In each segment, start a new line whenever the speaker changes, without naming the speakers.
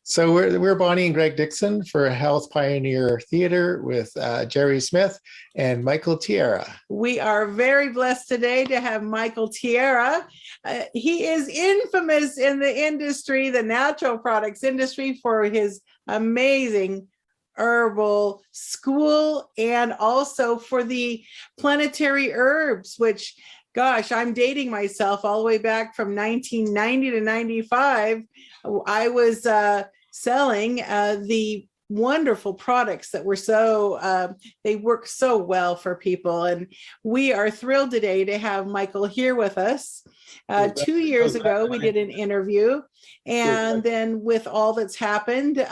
So we're Bonnie and Greg Dixon for Health Pioneer Theater with Jerry Smith and Michael Tierra.
We are very blessed today to have Michael Tierra. He is infamous in the industry, the natural products industry, for his amazing herbal school and also for the planetary herbs, which, gosh, I'm dating myself all the way back from 1990 to 95. I was selling the wonderful products that were they work so well for people. And we are thrilled today to have Michael here with us. 2 years ago, we did an interview. And then with all that's happened,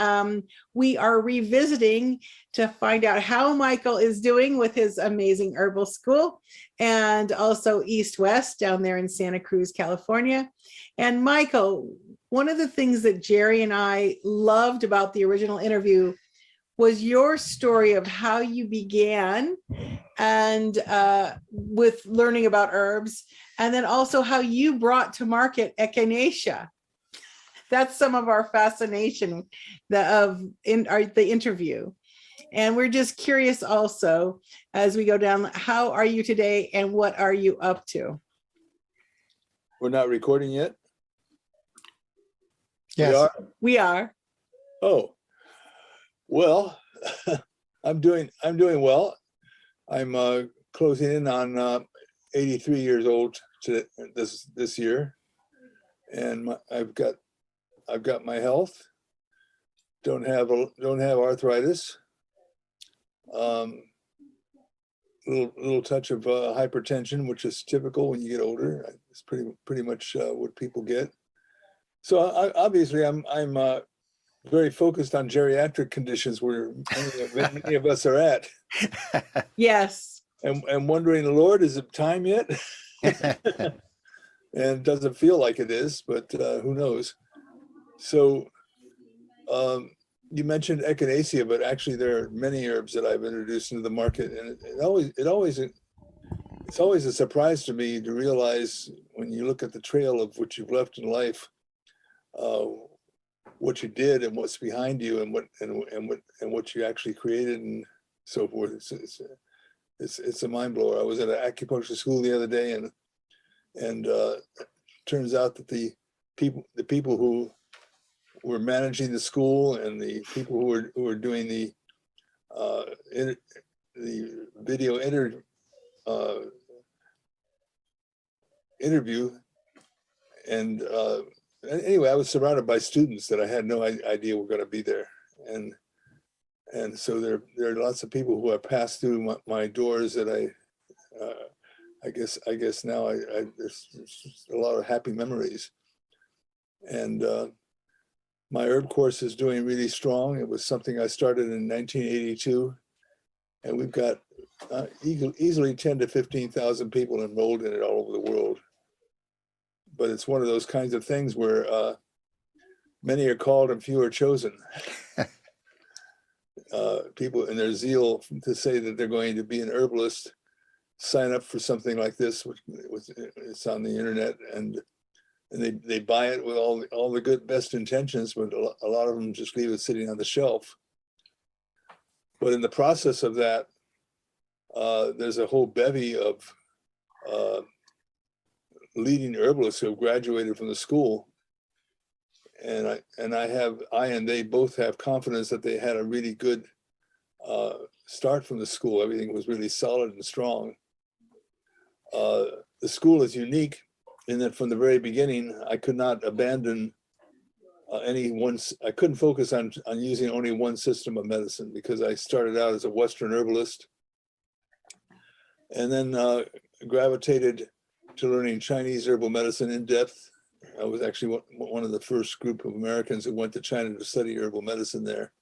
we are revisiting to find out how Michael is doing with his amazing herbal school, and also East West down there in Santa Cruz, California. And Michael, one of the things that Jerry and I loved about the original interview was your story of how you began and with learning about herbs, and then also how you brought to market Echinacea. That's some of our fascination the interview. And we're just curious also, as we go down, how are you today and what are you up to?
We're not recording yet?
Yes.
We are.
Oh, well, I'm doing well. I'm closing in on 83 years old this year, and I've got my health. Don't have arthritis. Little touch of hypertension, which is typical when you get older. It's pretty much what people get. So obviously, I'm very focused on geriatric conditions where many of us are at.
Yes.
And wondering, Lord, is it time yet? And it doesn't feel like it is, but who knows? So you mentioned Echinacea, but actually there are many herbs that I've introduced into the market, and it's always a surprise to me to realize when you look at the trail of what you've left in life, what you did and what's behind you, and what you actually created and so forth. It's a mind blower. I was at an acupuncture school the other day, and turns out that the people who were managing the school and the people who were doing the video interview, and anyway, I was surrounded by students that I had no idea were going to be there, and so there are lots of people who have passed through my doors that I guess now there's a lot of happy memories, and my herb course is doing really strong. It was something I started in 1982, and we've got easily 10 to 15,000 people enrolled in it all over the world. But it's one of those kinds of things where many are called and few are chosen. People in their zeal to say that they're going to be an herbalist sign up for something like this, which it's on the internet, and they buy it with all the best intentions, but a lot of them just leave it sitting on the shelf. But in the process of that, there's a whole bevy of leading herbalists who have graduated from the school, and I and they both have confidence that they had a really good start from the school. Everything was really solid and strong. The school is unique in that from the very beginning, I could not abandon I couldn't focus on using only one system of medicine, because I started out as a Western herbalist and then gravitated to learning Chinese herbal medicine in depth. I was actually one of the first group of Americans who went to China to study herbal medicine there.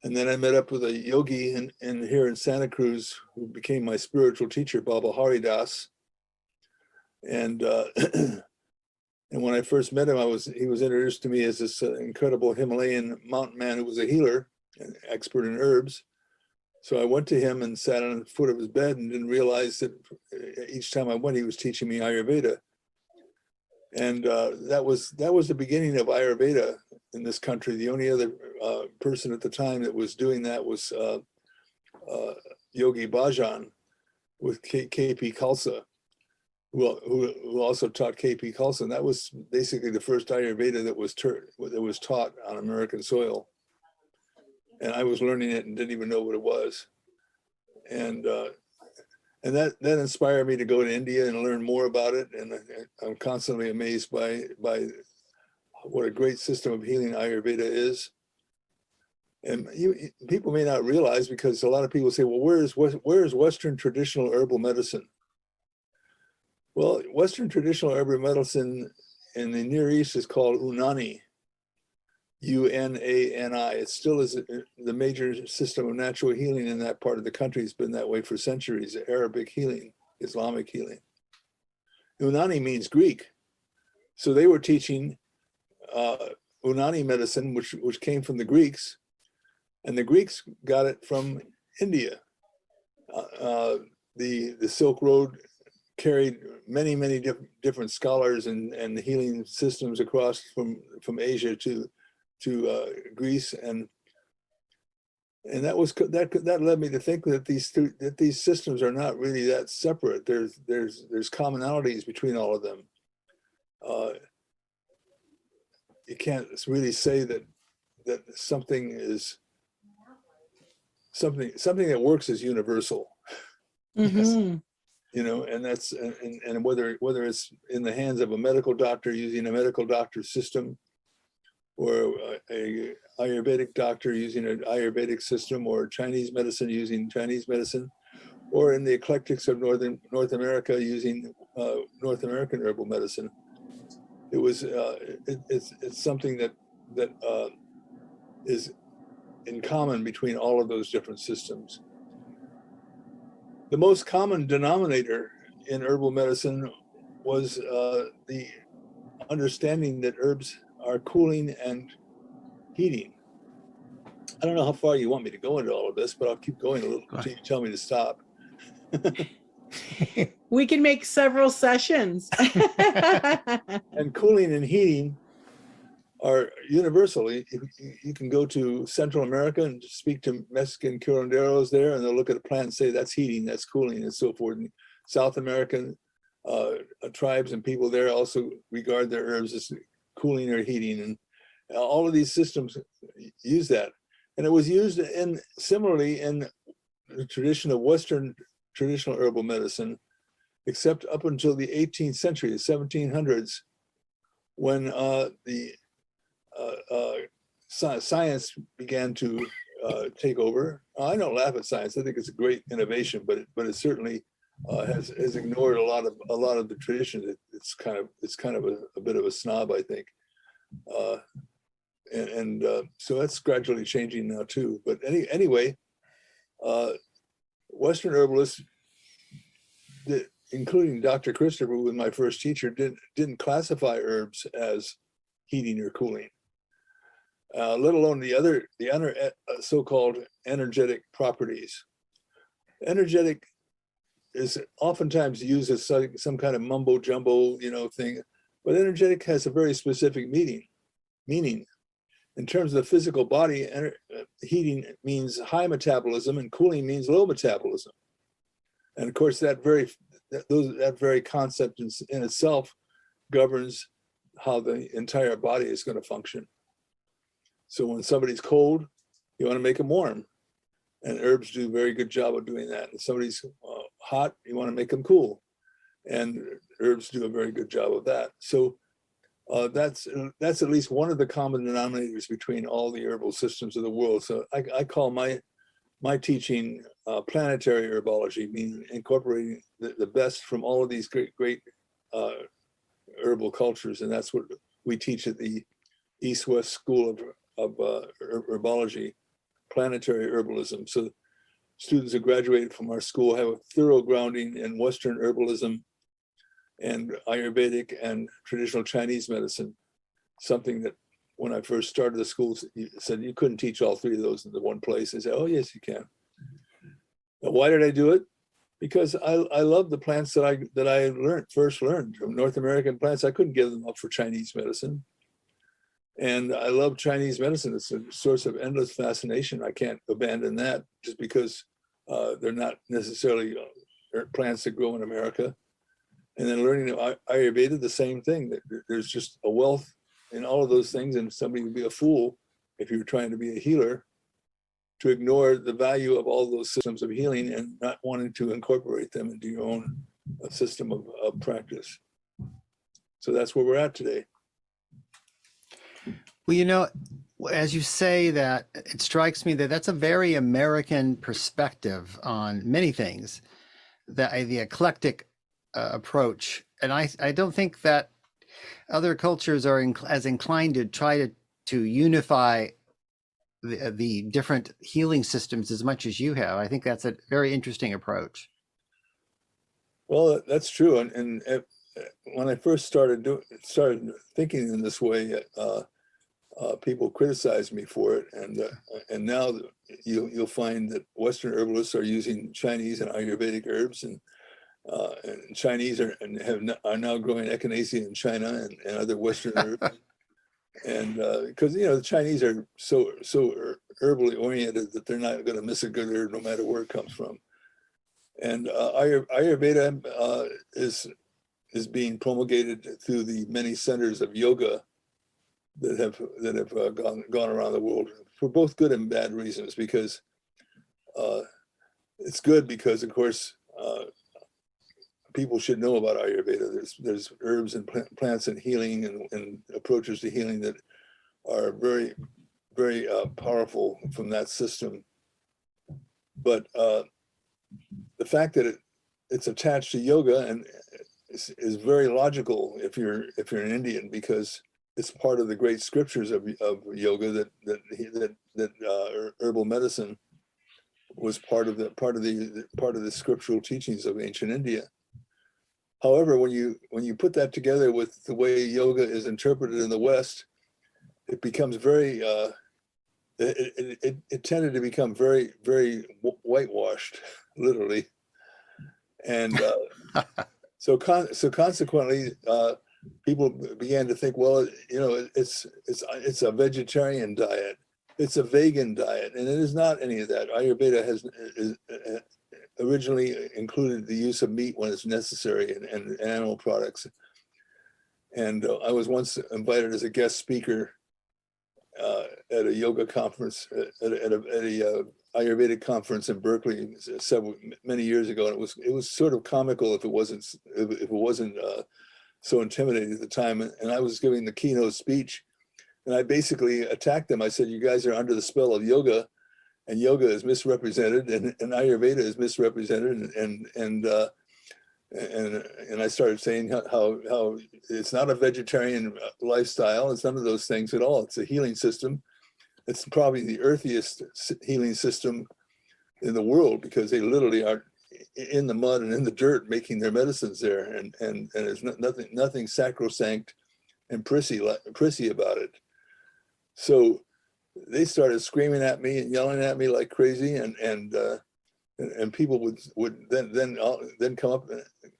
And then I met up with a yogi here in Santa Cruz who became my spiritual teacher, Baba Haridas. And when I first met him, he was introduced to me as this incredible Himalayan mountain man who was a healer, an expert in herbs. So I went to him and sat on the foot of his bed and didn't realize that each time I went, he was teaching me Ayurveda. And that was the beginning of Ayurveda in this country. The only other person at the time that was doing that was Yogi Bhajan with K.P. Khalsa, who also taught K.P. Khalsa. And that was basically the first Ayurveda that was taught on American soil. And I was learning it and didn't even know what it was. And that inspired me to go to India and learn more about it. And I'm constantly amazed by what a great system of healing Ayurveda is. And people may not realize, because a lot of people say, well, where is Western traditional herbal medicine? Well, Western traditional herbal medicine in the Near East is called Unani, U-N-A-N-I. It still is the major system of natural healing in that part of the country. It's been that way for centuries, Arabic healing, Islamic healing. Unani means Greek. So they were teaching Unani medicine, which came from the Greeks, and the Greeks got it from India. The Silk Road carried many different scholars and healing systems across from Asia to Greece, and that led me to think that these systems are not really that separate. There's commonalities between all of them. You can't really say that something that works is universal.
Mhm.
You know, and that's and whether it's in the hands of a medical doctor using a medical doctor system, or a Ayurvedic doctor using an Ayurvedic system, or Chinese medicine using Chinese medicine, or in the eclectics of North America using North American herbal medicine. It was it's something that is in common between all of those different systems. The most common denominator in herbal medicine was the understanding that herbs are cooling and heating. I don't know how far you want me to go into all of this, but I'll keep going a little until you tell me to stop.
We can make several sessions.
And cooling and heating are universally. You can go to Central America and speak to Mexican curanderos there, and they'll look at a plant and say, that's heating, that's cooling, and so forth. And South American tribes and people there also regard their herbs as cooling or heating. And all of these systems use that. And it was used similarly in the tradition of Western traditional herbal medicine, except up until the 18th century, the 1700s, when science began to take over. I don't laugh at science. I think it's a great innovation, but it certainly has ignored a lot of the tradition. It's kind of a bit of a snob, I think. So that's gradually changing now too. But anyway, Western herbalists, including Dr. Christopher, who was my first teacher, didn't classify herbs as heating or cooling, let alone the other so-called energetic properties. Energetic is oftentimes used as some kind of mumbo jumbo, thing, but energetic has a very specific meaning. In terms of the physical body, heating means high metabolism and cooling means low metabolism. And of course, that very concept in itself governs how the entire body is going to function. So when somebody's cold, you want to make them warm. And herbs do a very good job of doing that. If somebody's hot, you want to make them cool. And herbs do a very good job of that. So that's at least one of the common denominators between all the herbal systems of the world. So I call my teaching planetary herbology, meaning incorporating the best from all of these great herbal cultures. And that's what we teach at the East-West School of Herbology, planetary herbalism. So students who graduated from our school have a thorough grounding in Western herbalism and Ayurvedic and traditional Chinese medicine, something that when I first started the school, you said you couldn't teach all three of those in the one place. I said, oh, yes, you can. Now, why did I do it? Because I love the plants that I first learned from North American plants. I couldn't give them up for Chinese medicine. And I love Chinese medicine. It's a source of endless fascination. I can't abandon that just because they're not necessarily plants that grow in America. And then learning Ayurveda, the same thing. There's just a wealth in all of those things, and somebody would be a fool if you were trying to be a healer to ignore the value of all those systems of healing and not wanting to incorporate them into your own system of practice. So that's where we're at today.
Well, you know, as you say that, it strikes me that that's a very American perspective on many things, that the eclectic approach. And I don't think that other cultures are as inclined to try to unify the different healing systems as much as you have. I think that's a very interesting approach.
Well, that's true. And when I first started thinking in this way, people criticized me for it, and now you'll find that Western herbalists are using Chinese and Ayurvedic herbs, and Chinese are now growing Echinacea in China and other Western herbs, and because the Chinese are so herbally oriented that they're not going to miss a good herb no matter where it comes from, and Ayurveda is being promulgated through the many centers of yoga that have gone around the world for both good and bad reasons, because it's good because, of course, people should know about Ayurveda. There's herbs and plants and healing and approaches to healing that are very, very powerful from that system. But the fact that it's attached to yoga and is very logical if you're an Indian, because it's part of the great scriptures of yoga that herbal medicine was part of the scriptural teachings of ancient India. However, when you put that together with the way yoga is interpreted in the West, it becomes very it tended to become very, very whitewashed, literally, and so consequently. People began to think, well, it's a vegetarian diet, it's a vegan diet, and it is not any of that. Ayurveda has originally included the use of meat when it's necessary and animal products. And I was once invited as a guest speaker at a yoga conference, at a Ayurvedic conference in Berkeley many years ago, and it was sort of comical if it wasn't so intimidating at the time. And I was giving the keynote speech, and I basically attacked them. I said, you guys are under the spell of yoga, and yoga is misrepresented, and Ayurveda is misrepresented, and I started saying how it's not a vegetarian lifestyle. It's none of those things at all. It's a healing system. It's probably the earthiest healing system in the world, because they literally are in the mud and in the dirt making their medicines there, and there's nothing sacrosanct and prissy about it. So they started screaming at me and yelling at me like crazy, and people would then come up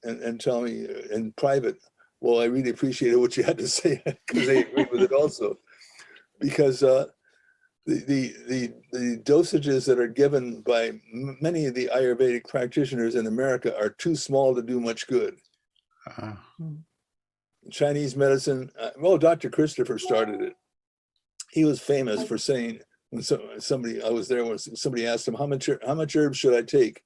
and tell me in private, well, I really appreciated what you had to say, because they agreed with it also, because the dosages that are given by many of the Ayurvedic practitioners in America are too small to do much good. Chinese medicine, well, Dr. Christopher started it. He was famous for saying, when I was there when somebody asked him, how much herbs should I take?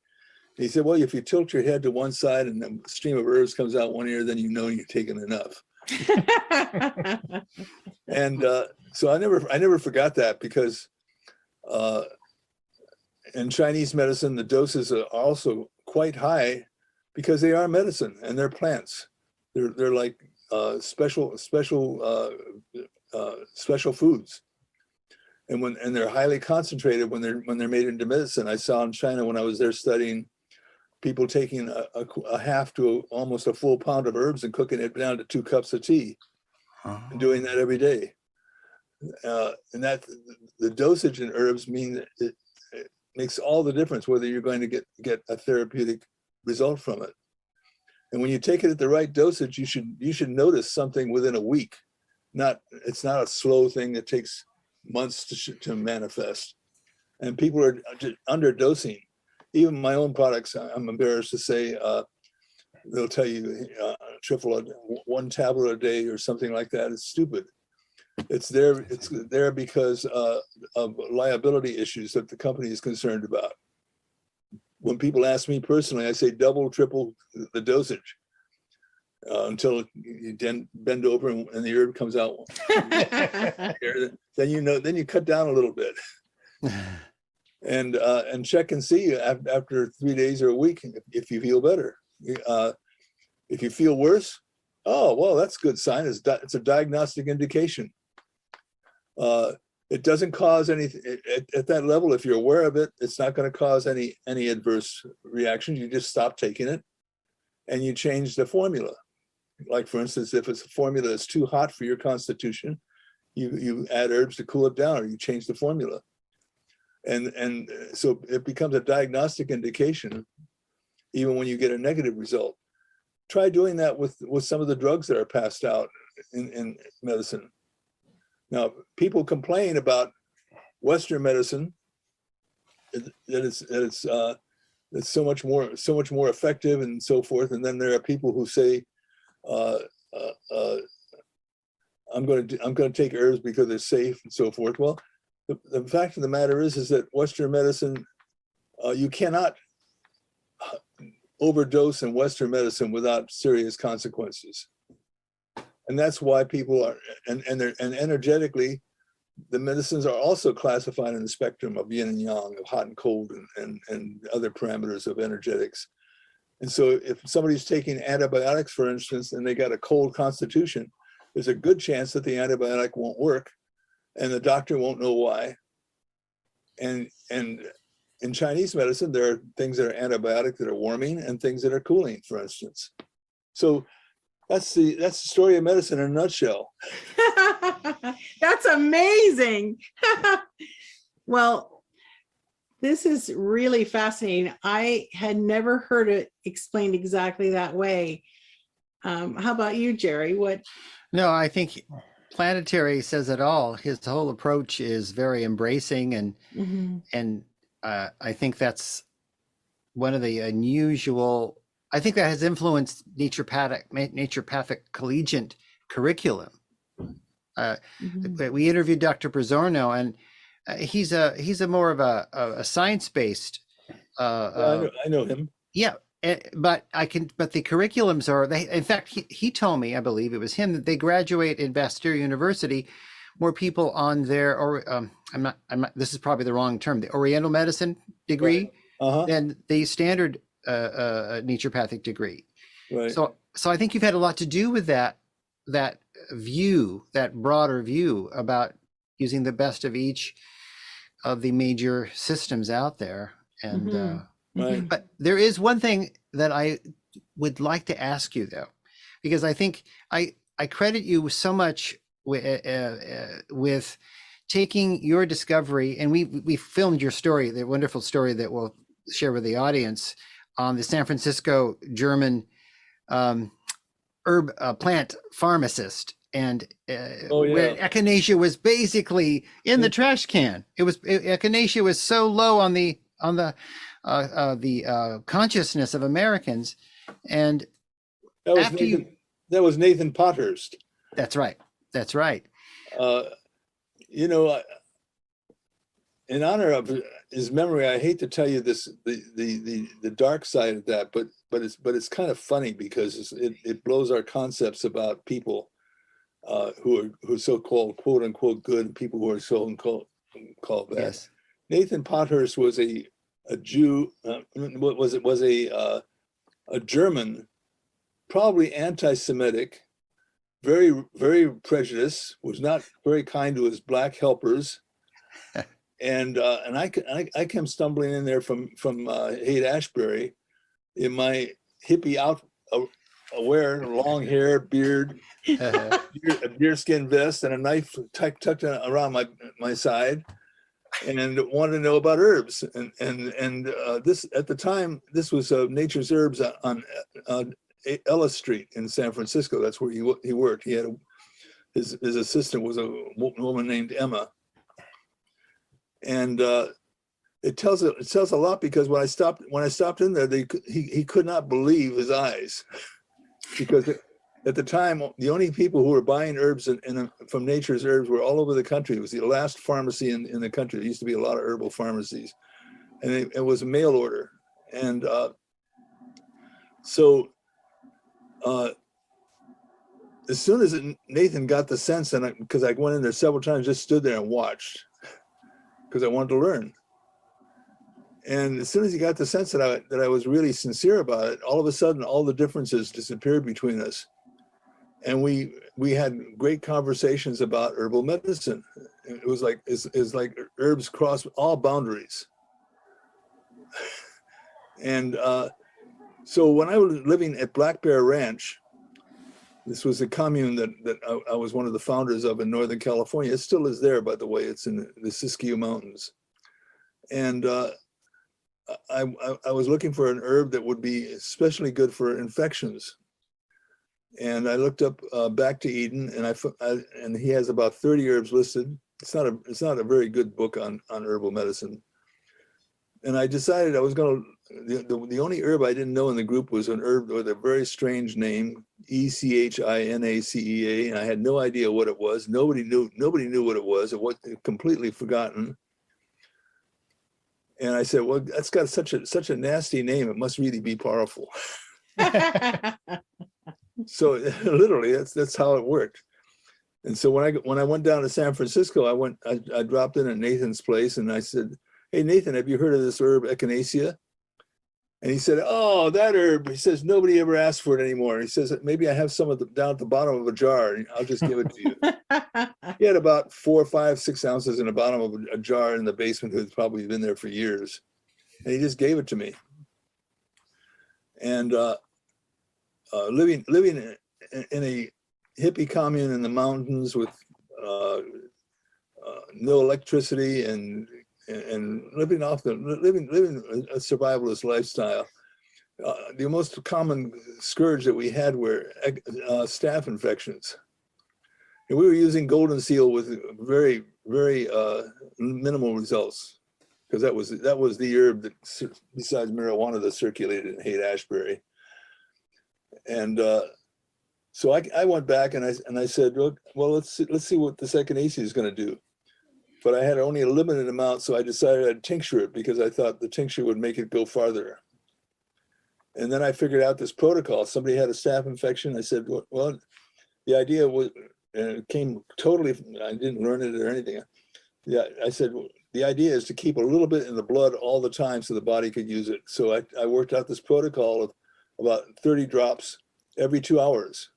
And he said, well, if you tilt your head to one side and a stream of herbs comes out one ear, then you know you're taking enough. And so I never forgot that, because in Chinese medicine, the doses are also quite high, because they are medicine and they're plants. They're like special foods, and they're highly concentrated when they're made into medicine. I saw in China when I was there studying, people taking a half to almost a full pound of herbs and cooking it down to 2 cups of tea, and doing that every day. And that the dosage in herbs mean it makes all the difference whether you're going to get a therapeutic result from it. And when you take it at the right dosage, you should notice something within a week, it's not a slow thing that takes months to manifest. And people are underdosing. Even my own products, I'm embarrassed to say, they'll tell you triple one tablet a day or something like that. It's stupid. It's there because of liability issues that the company is concerned about. When people ask me personally, I say double, triple the dosage until you bend over and the herb comes out. Then you cut down a little bit. And check and see after 3 days or a week if you feel better. If you feel worse, oh well, that's a good sign. It's a diagnostic indication. It doesn't cause anything at that level. If you're aware of it, it's not going to cause any adverse reactions. You just stop taking it, and you change the formula. Like for instance, if it's a formula that's too hot for your constitution, you add herbs to cool it down, or you change the formula. And so it becomes a diagnostic indication, even when you get a negative result. Try doing that with some of the drugs that are passed out in medicine. Now, people complain about Western medicine that it's so much more effective and so forth. And then there are people who say, I'm going to take herbs because they're safe and so forth. Well, the fact of the matter is that Western medicine, you cannot overdose in Western medicine without serious consequences. And that's why people are, and energetically, the medicines are also classified in the spectrum of yin and yang, of hot and cold, and other parameters of energetics. And so if somebody's taking antibiotics, for instance, and they got a cold constitution, there's a good chance that the antibiotic won't work, and the doctor won't know why. And in Chinese medicine, there are things that are antibiotic that are warming and things that are cooling, for instance. So that's the story of medicine in a nutshell.
That's amazing. Well, this is really fascinating. I had never heard it explained exactly that way. How about you, Jerry? What?
No, I think Planetary says it all. His whole approach is very embracing, and I think that's one of the unusual. I think that has influenced naturopathic collegiate curriculum. We interviewed Dr. Brzorno, and he's a more of a science-based.
I know him.
Yeah, but the curriculums are they. In fact, he told me, I believe it was him, that they graduate in Bastyr University, more people on their I'm not. This is probably the wrong term. The Oriental medicine degree than the standard naturopathic degree.
Right.
So I think you've had a lot to do with that view, that broader view about using the best of each of the major systems out there. And
right.
But there is one thing that I would like to ask you, though, because I think I credit you so much with taking your discovery, and we filmed your story, the wonderful story that we'll share with the audience, on the San Francisco German herb plant pharmacist, and where Echinacea was basically in the trash can. Echinacea was so low on the consciousness of Americans, and
that was Nathan Potthurst.
That's right. That's right.
In honor of his memory, I hate to tell you this, the dark side of that, but it's kind of funny because it blows our concepts about people who are so-called quote unquote good, and people who are so-called bad.
Yes.
Nathan Potthurst was a Jew. Was a German, probably anti-Semitic, very, very prejudiced, was not very kind to his black helpers. And I came stumbling in there from Haight-Ashbury in my hippie aware, long hair, beard, a deerskin vest, and a knife tucked around my side, and wanted to know about herbs. And this, at the time, this was Nature's Herbs on Ellis Street in San Francisco. That's where he worked. He had his assistant was a woman named Emma. And it tells a lot, because when I stopped in there, he could not believe his eyes, because at the time, the only people who were buying herbs from Nature's Herbs were all over the country. It was the last pharmacy in the country. There used to be a lot of herbal pharmacies, and it was a mail order. And so as soon as Nathan got the sense, and because I went in there several times, just stood there and watched, because I wanted to learn. And as soon as he got the sense that I was really sincere about it, all of a sudden, all the differences disappeared between us. And we had great conversations about herbal medicine. It was like, it's like herbs cross all boundaries. And so when I was living at Black Bear Ranch, this was a commune that I was one of the founders of in Northern California. It still is there, by the way. It's in the Siskiyou Mountains. And I was looking for an herb that would be especially good for infections. And I looked up Back to Eden, and he has about 30 herbs listed. It's not a very good book on herbal medicine. And I decided I was going to, the only herb I didn't know in the group was an herb with a very strange name, Echinacea, and I had no idea what it was. Nobody knew what it was. It was completely forgotten. And I said, well, that's got such a nasty name. It must really be powerful. So literally, that's how it worked. And so when I went down to San Francisco, I dropped in at Nathan's place, and I said, hey, Nathan, have you heard of this herb, Echinacea? And he said, oh, that herb. He says, nobody ever asks for it anymore. He says, maybe I have some of down at the bottom of a jar. I'll just give it to you. He had about 4, 5, 6 ounces in the bottom of a jar in the basement, who's probably been there for years. And he just gave it to me. And living in a hippie commune in the mountains with no electricity and living a survivalist lifestyle. The most common scourge that we had were staph infections. And we were using golden seal with very, very minimal results, because that was the herb that, besides marijuana, that circulated in Haight-Ashbury. And so I went back and I said, look, well, let's see what this Echinacea is going to do. But I had only a limited amount, so I decided I'd tincture it, because I thought the tincture would make it go farther. And then I figured out this protocol. Somebody had a staph infection. I said, well, the idea was, and it came totally, I didn't learn it or anything. Yeah, I said, well, the idea is to keep a little bit in the blood all the time so the body could use it. So I worked out this protocol of about 30 drops every 2 hours.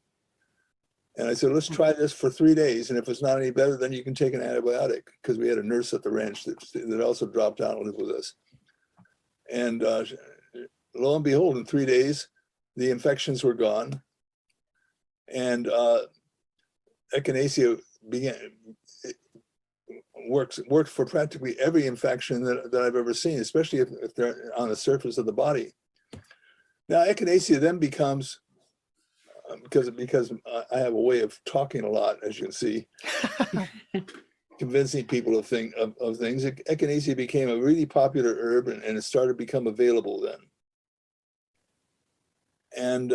And I said, let's try this for 3 days. And if it's not any better, then you can take an antibiotic, because we had a nurse at the ranch that also dropped down and lived with us. And lo and behold, in 3 days, the infections were gone. And Echinacea worked for practically every infection that I've ever seen, especially if they're on the surface of the body. Now, Echinacea then becomes, because I have a way of talking a lot, as you can see, convincing people of things. Echinacea became a really popular herb, and it started to become available then. And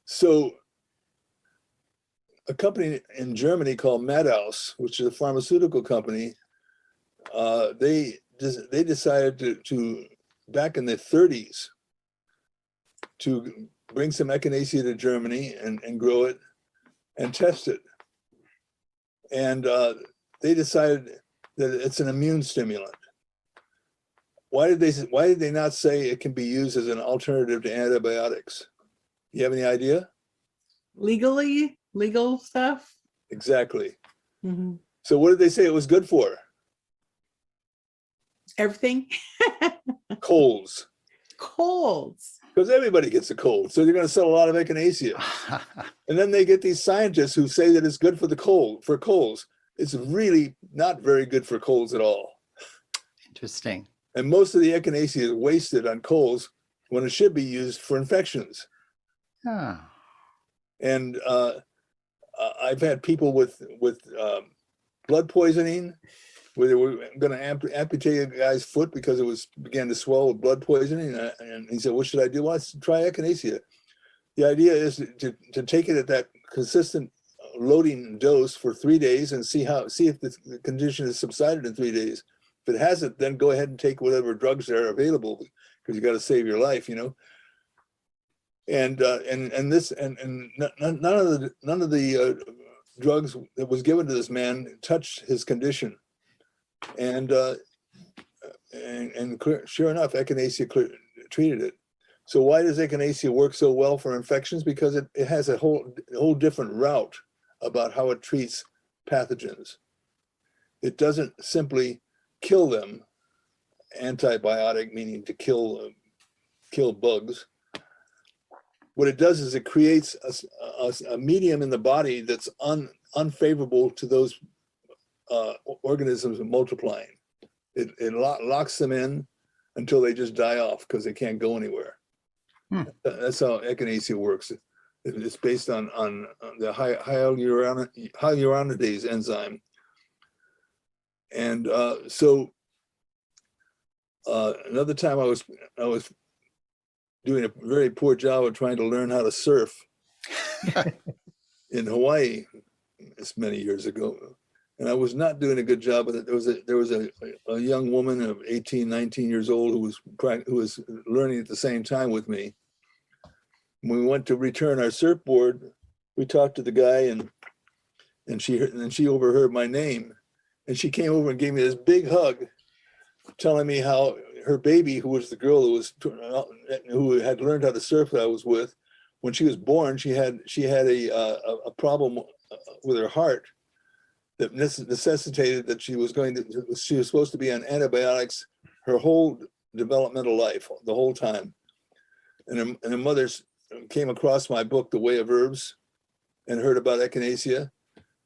so a company in Germany called Madhouse, which is a pharmaceutical company, they decided to back in the 30s, to bring some Echinacea to Germany and grow it and test it. And they decided that it's an immune stimulant. Why did they not say it can be used as an alternative to antibiotics? You have any idea?
Legal stuff?
Exactly.
Mm-hmm.
So what did they say it was good for?
Everything.
Colds.
Colds.
Because everybody gets a cold. So they're going to sell a lot of Echinacea. And then they get these scientists who say that it's good for colds. It's really not very good for colds at all.
Interesting.
And most of the Echinacea is wasted on colds when it should be used for infections.
Ah.
And I've had people with blood poisoning, where they were going to amputate a guy's foot because it began to swell with blood poisoning. And he said, "What should I do?" Well, try Echinacea. The idea is to take it at that consistent loading dose for 3 days and see if the condition has subsided in 3 days. If it hasn't, then go ahead and take whatever drugs are available, because you got to save your life, you know. And none of the drugs that was given to this man touched his condition, and sure enough, Echinacea treated it. So why does Echinacea work so well for infections? Because it has a whole different route about how it treats pathogens. It doesn't simply kill them, antibiotic meaning to kill bugs. What it does is it creates a medium in the body that's unfavorable to those organisms multiplying. It locks them in until they just die off because they can't go anywhere. That's how Echinacea works. It's based on the hyaluronidase enzyme. And so another time I was doing a very poor job of trying to learn how to surf in Hawaii. It's many years ago, and I was not doing a good job with it. There was a young woman of 18, 19 years old who was learning at the same time with me. When we went to return our surfboard, we talked to the guy, and she overheard my name, and she came over and gave me this big hug, telling me how her baby, who was the girl who had learned how to surf that I was with, when she was born, she had a problem with her heart that necessitated that she was supposed to be on antibiotics her whole developmental life, the whole time. And her mother came across my book, The Way of Herbs, and heard about Echinacea,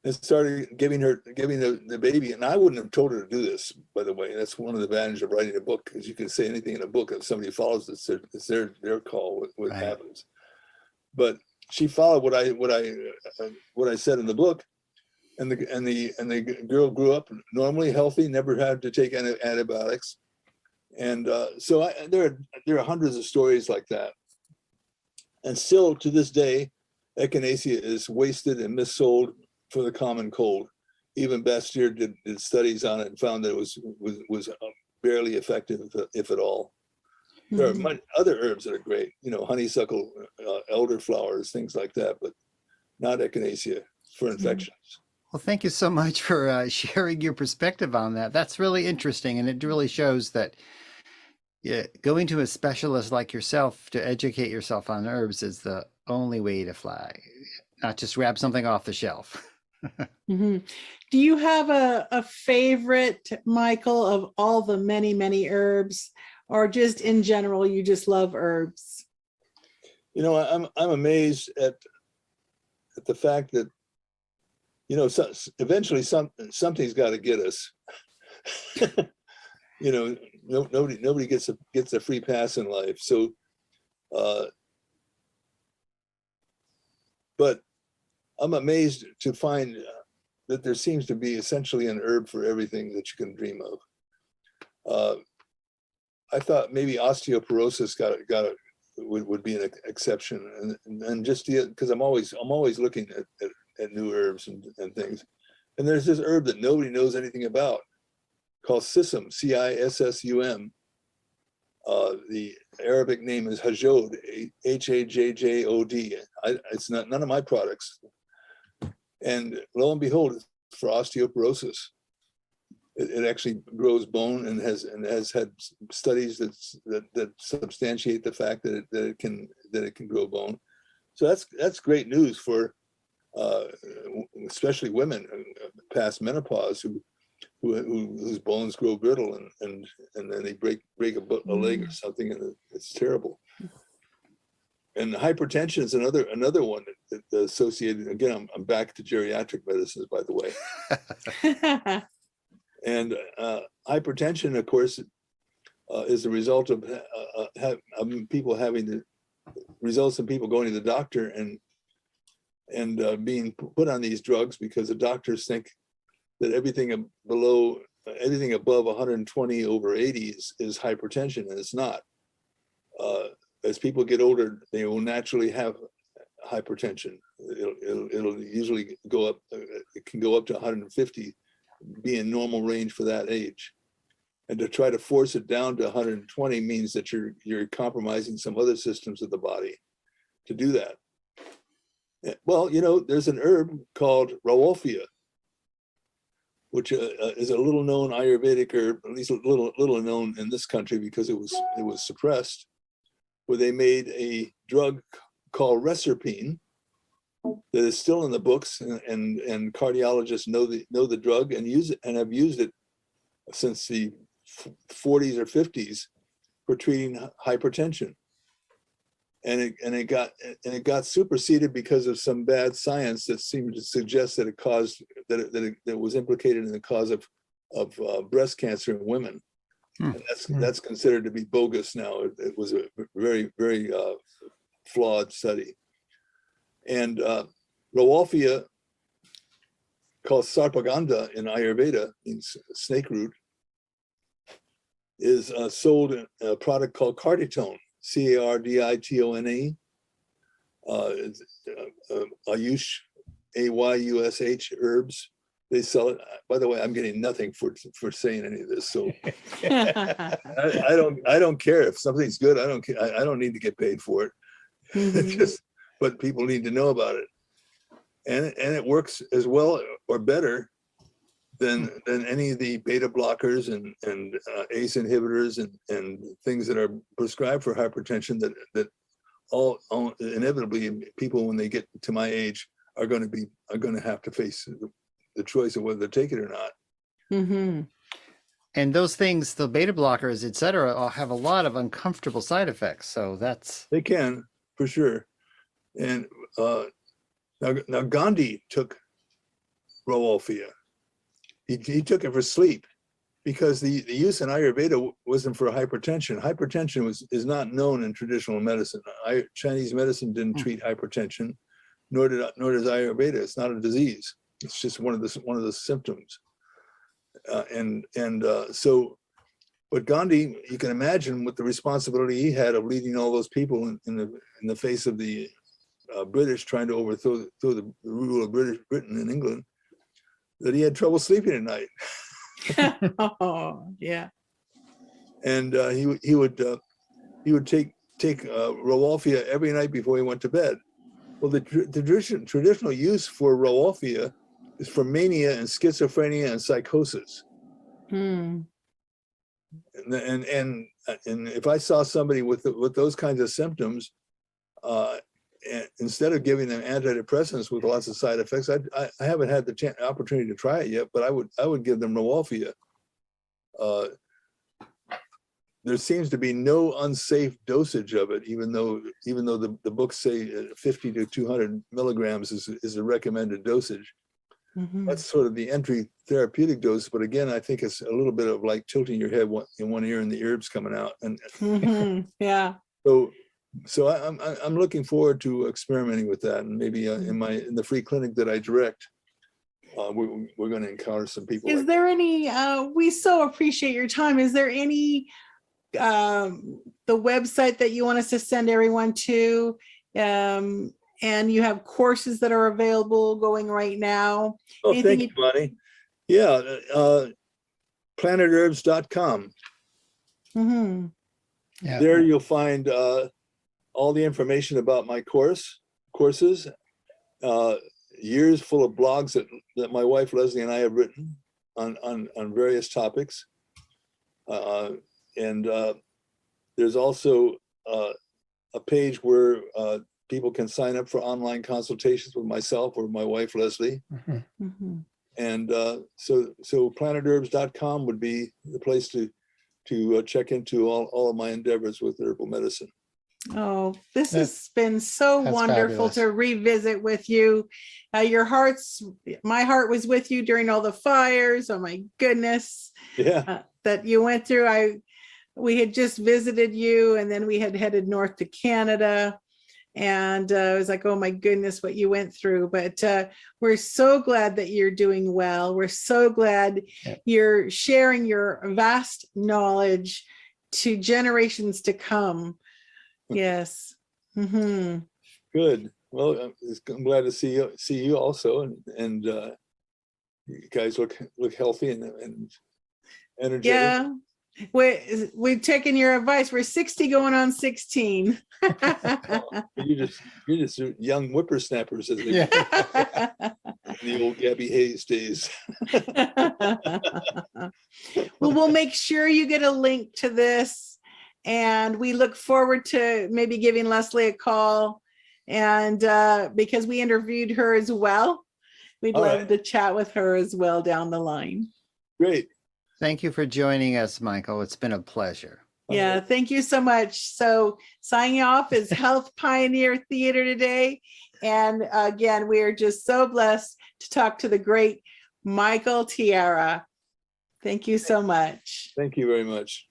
and started giving the baby. And I wouldn't have told her to do this, by the way. That's one of the advantages of writing a book, because you can say anything in a book. If somebody follows it, it's their call what
Right.
happens. But she followed what I said in the book, and the girl grew up normally healthy, never had to take antibiotics. And so there are hundreds of stories like that. And still to this day, Echinacea is wasted and missold for the common cold. Even Bastyr did studies on it and found that it was barely effective, if at all. There are other herbs that are great, you know, honeysuckle, elderflowers, things like that, but not Echinacea for infections.
Well, thank you so much for sharing your perspective on that. That's really interesting, and it really shows that going to a specialist like yourself to educate yourself on herbs is the only way to fly, not just grab something off the shelf.
Do you have a favorite, Michael, of all the many, many herbs, or just in general, you just love herbs?
You know, I'm amazed at the fact that, you know, eventually something's got to get us. You know, nobody gets a free pass in life. So, but I'm amazed to find that there seems to be essentially an herb for everything that you can dream of. I thought maybe osteoporosis would be an exception, and just because I'm always looking at new herbs and things. And there's this herb that nobody knows anything about, called Cissum, Cissum. The Arabic name is Hajjod, Hajjod. It's none of my products. And lo and behold, it's for osteoporosis. It actually grows bone and has had studies that substantiate the fact that it can grow bone. So that's great news for especially women past menopause whose bones grow brittle and then they break a leg or something, and it's terrible. And hypertension is another one that associated. Again, I'm back to geriatric medicines, by the way. And hypertension, of course, is the result of people having results in people going to the doctor and and being put on these drugs because the doctors think that everything above 120/80 is hypertension, and it's not. As people get older, they will naturally have hypertension. It'll usually go up. It can go up to 150, be in normal range for that age. And to try to force it down to 120 means that you're compromising some other systems of the body to do that. Well, there's an herb called Rohophia, which is a little known Ayurvedic herb, at least a little known in this country because it was suppressed, where they made a drug called Reserpine that is still in the books, and cardiologists know the drug and use it, and have used it since the 40s or 50s for treating hypertension. And it got superseded because of some bad science that seemed to suggest that it was implicated in the cause of breast cancer in women. And that's considered to be bogus now. It was a very, very flawed study. And Rohophia, called Sarpaganda in Ayurveda, means snake root, is sold in a product called Carditone, Carditone. Ayush, Ayush herbs. They sell it. By the way, I'm getting nothing for saying any of this. So I don't care if something's good. I don't care. I don't need to get paid for it. Just, but people need to know about it. And it works as well or better than any of the beta blockers and ACE inhibitors and things that are prescribed for hypertension that all inevitably people, when they get to my age, are going to have to face the choice of whether to take it or not.
Mm-hmm.
And those things, the beta blockers, et cetera, have a lot of uncomfortable side effects. So
they can, for sure. And now Gandhi took Rohophia. He took it for sleep because the use in Ayurveda wasn't for hypertension. Hypertension is not known in traditional medicine. Chinese medicine didn't treat hypertension, nor does Ayurveda. It's not a disease. It's just one of the symptoms. So, but Gandhi, you can imagine what the responsibility he had of leading all those people in the face of the British trying to overthrow the rule of Britain in England, that he had trouble sleeping at night.
Oh, yeah.
And he would take Rohophia every night before he went to bed. Well, the traditional use for Rohophia is for mania and schizophrenia and psychosis. And if I saw somebody with those kinds of symptoms, instead of giving them antidepressants with lots of side effects, I haven't had the opportunity to try it yet, but I would give them Rohophia. There seems to be no unsafe dosage of it, even though the books say 50 to 200 milligrams is a recommended dosage. Mm-hmm. That's sort of the entry therapeutic dose, but again, I think it's a little bit of like tilting your head in one ear and the herbs coming out. And
yeah.
So I'm looking forward to experimenting with that, and maybe in the free clinic that I direct, we're going to encounter some people.
Is there any? We so appreciate your time. Is there any the website that you want us to send everyone to? And you have courses that are available going right now.
Oh, thank you, Bonnie. Yeah, planetherbs.com.
Mm-hmm.
Yeah.
There you'll find all the information about my courses, years full of blogs that my wife Leslie and I have written on various topics. And there's also a page where people can sign up for online consultations with myself or my wife Leslie.
Mm-hmm.
Mm-hmm.
And so planetherbs.com would be the place to check into all of my endeavors with herbal medicine.
Oh, this has been so wonderful
fabulous
to revisit with you. My heart was with you during all the fires. Oh my goodness.
Yeah.
That you went through. We had just visited you, and then we had headed north to Canada. And I was like, oh my goodness, what you went through. But we're so glad that you're doing well. We're so glad you're sharing your vast knowledge to generations to come. Yes. Mm-hmm.
Good. Well, I'm glad to see you also, and you guys look healthy and energetic.
Yeah. We've taken your advice. We're 60 going on 16.
You're just young whippersnappers, as they
Yeah.
in the old Gabby Hayes days.
Well, we'll make sure you get a link to this, and we look forward to maybe giving Leslie a call, and because we interviewed her as well, we'd
All
love
right.
to chat with her as well down the line.
Great.
Thank you for joining us, Michael. It's been a pleasure.
Yeah, thank you so much. So signing off is Health Pioneer Theater today. And again, we are just so blessed to talk to the great Michael Tierra. Thank you so much.
Thank you very much.